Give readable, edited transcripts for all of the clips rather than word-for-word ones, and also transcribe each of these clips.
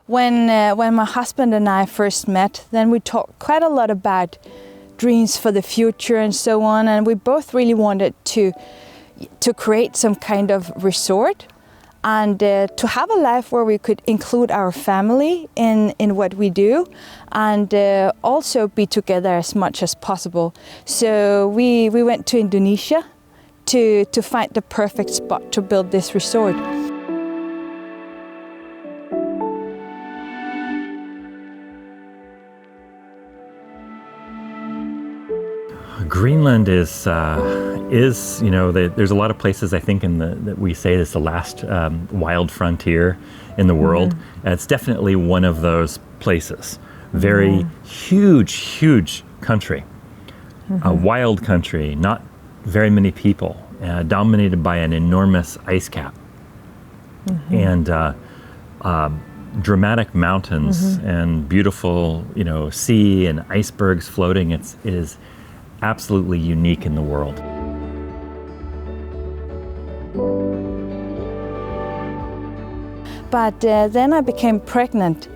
When my husband and I first met, then we talked quite a lot about dreams for the future and so on, and we both really wanted to create some kind of resort and to have a life where we could include our family in what we do and also be together as much as possible. So we went to Indonesia to find the perfect spot to build this resort. Greenland is there's a lot of places I think that we say it's the last wild frontier in the world. It's definitely one of those places. Very huge country, a wild country, not very many people, dominated by an enormous ice cap, and dramatic mountains and beautiful sea and icebergs floating. It is absolutely unique in the world. But then I became pregnant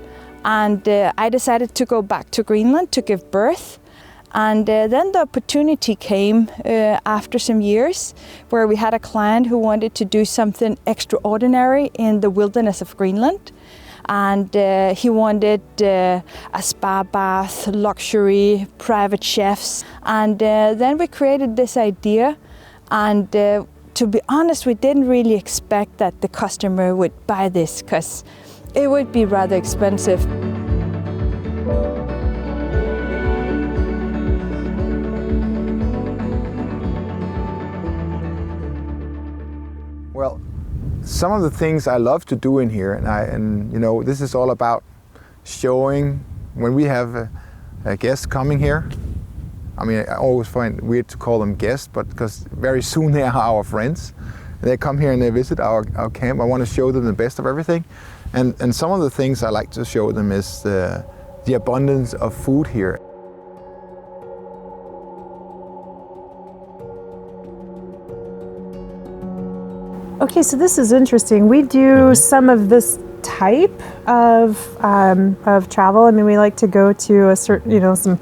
and I decided to go back to Greenland to give birth. And then the opportunity came after some years where we had a client who wanted to do something extraordinary in the wilderness of Greenland. And he wanted a spa bath, luxury, private chefs. And then we created this idea. And to be honest, we didn't really expect that the customer would buy this because it would be rather expensive. Well, some of the things I love to do in here, and this is all about showing when we have a guest coming here. I mean, I always find it weird to call them guests, but because very soon they are our friends. They come here and they visit our camp. I want to show them the best of everything. And some of the things I like to show them is the abundance of food here. Okay, so this is interesting. We do some of this type of travel. I mean, we like to go to a certain,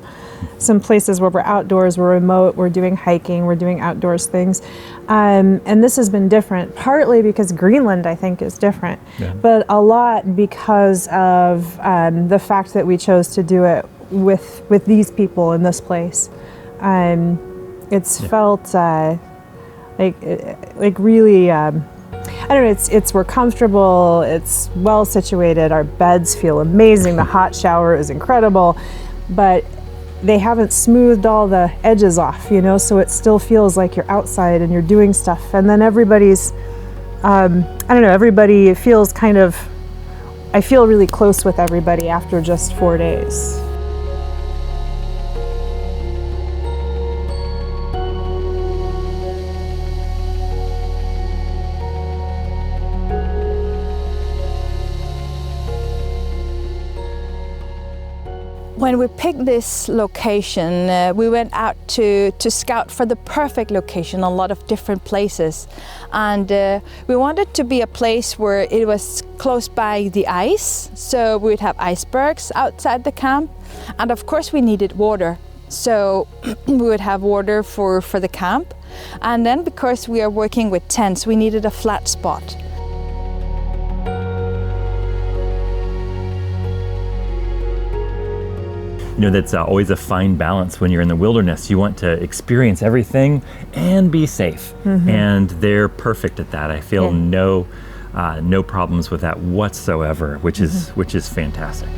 some places where we're outdoors, we're remote, we're doing hiking, we're doing outdoors things. And this has been different, partly because Greenland, I think, is different, but a lot because of the fact that we chose to do it with these people in this place. It's felt like really, I don't know, we're comfortable, it's well situated, our beds feel amazing, the hot shower is incredible, but they haven't smoothed all the edges off, so it still feels like you're outside and you're doing stuff. And then everybody's, everybody feels I feel really close with everybody after just 4 days. When we picked this location, we went out to scout for the perfect location, a lot of different places. And we wanted to be a place where it was close by the ice, so we'd have icebergs outside the camp. And of course we needed water, so we would have water for the camp. And then because we are working with tents, we needed a flat spot. That's always a fine balance when you're in the wilderness. You want to experience everything and be safe, and they're perfect at that. I feel no problems with that whatsoever, which is fantastic.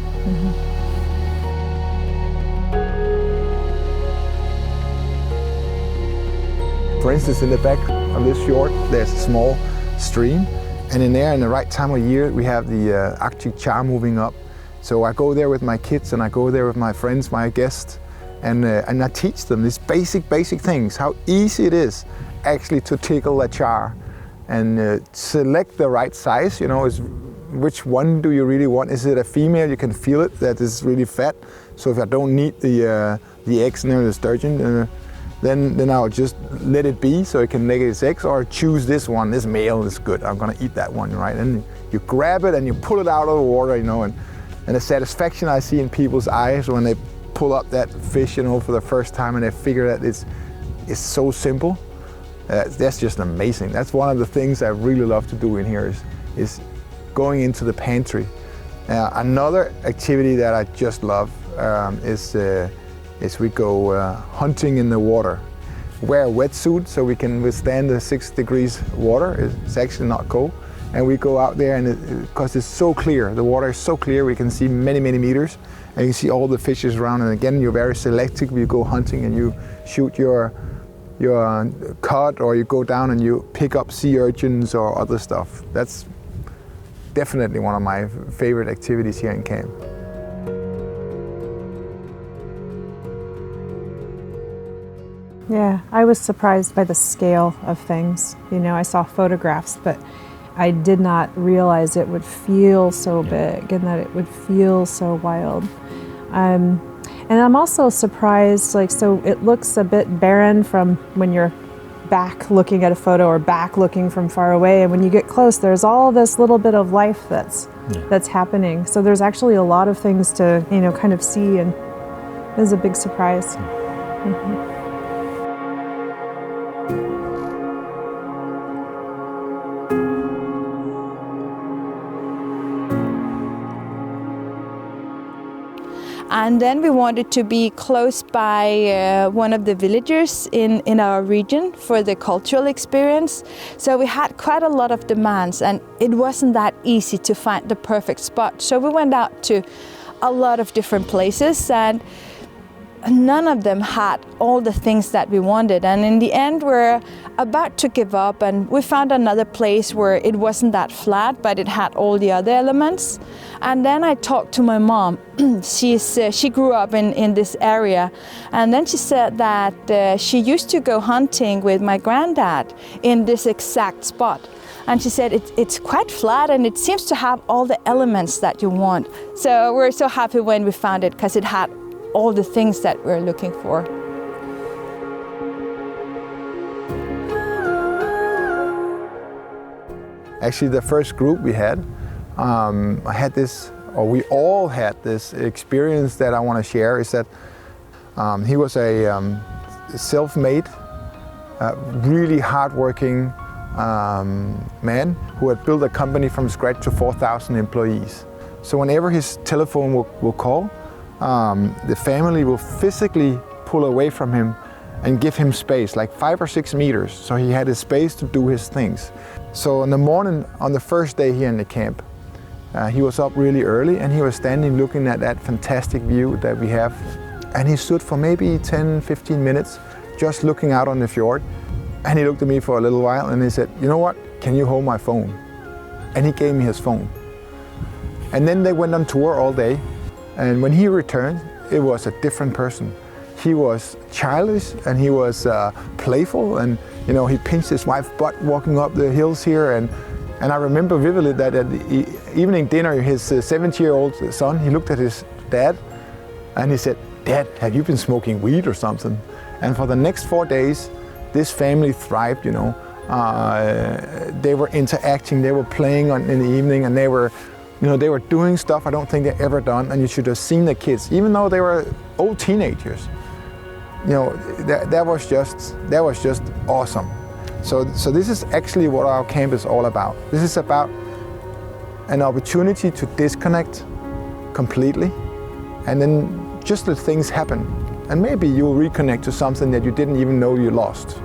For instance, in the back of this fjord, there's a small stream, and in there, in the right time of year, we have the Arctic char moving up. So I go there with my kids and I go there with my friends, my guests, and I teach them these basic things, how easy it is actually to tickle a char and select the right size, which one do you really want? Is it a female? You can feel it, that is really fat. So if I don't need the eggs near the sturgeon, then I'll just let it be so it can lay its eggs, or choose this one, this male is good, I'm gonna eat that one, right? And you grab it and you pull it out of the water, And the satisfaction I see in people's eyes when they pull up that fish, you know, for the first time and they figure that it's so simple, that's just amazing. That's one of the things I really love to do in here is going into the pantry. Another activity that I just love is we go hunting in the water. Wear a wetsuit so we can withstand the 6 degrees water. It's actually not cold. And we go out there, and because it's so clear, the water is so clear, we can see many, many meters, and you see all the fishes around. And again, you're very selective. You go hunting and you shoot your cod, or you go down and you pick up sea urchins or other stuff. That's definitely one of my favorite activities here in camp. Yeah, I was surprised by the scale of things. You know, I saw photographs, but I did not realize it would feel so big and that it would feel so wild. And I'm also surprised, like, so it looks a bit barren from when you're back looking at a photo or back looking from far away. And when you get close, there's all this little bit of life that's happening. So there's actually a lot of things to, you know, kind of see, and it was a big surprise. Mm-hmm. And then we wanted to be close by one of the villagers in our region for the cultural experience. So we had quite a lot of demands, and it wasn't that easy to find the perfect spot. So we went out to a lot of different places, and none of them had all the things that we wanted. And in the end, we're about to give up, and we found another place where it wasn't that flat, but it had all the other elements. And then I talked to my mom. She grew up in this area, and then she said that she used to go hunting with my granddad in this exact spot. And she said it's quite flat, and it seems to have all the elements that you want. So we're so happy when we found it, because it had all the things that we're looking for. Actually, the first group we had, we all had this experience that I want to share, is that he was a self-made, really hardworking man who had built a company from scratch to 4,000 employees. So whenever his telephone will call, the family will physically pull away from him and give him space, like 5 or 6 meters, so he had his space to do his things. So in the morning, on the first day here in the camp, he was up really early, and he was standing looking at that fantastic view that we have. And he stood for maybe 10-15 minutes just looking out on the fjord. And he looked at me for a little while, and he said, "You know what, can you hold my phone?" And he gave me his phone. And then they went on tour all day. And when he returned, it was a different person. He was childish, and he was playful, and you know, he pinched his wife's butt walking up the hills here. And I remember vividly that at the evening dinner, his 7-year-old son, he looked at his dad, and he said, "Dad, have you been smoking weed or something?" And for the next 4 days, this family thrived. You know, they were interacting, they were playing in the evening, and they were doing stuff I don't think they ever done. And you should have seen the kids, even though they were old teenagers. You know, that was just awesome. So this is actually what our camp is all about. This is about an opportunity to disconnect completely, and then just let things happen. And maybe you'll reconnect to something that you didn't even know you lost.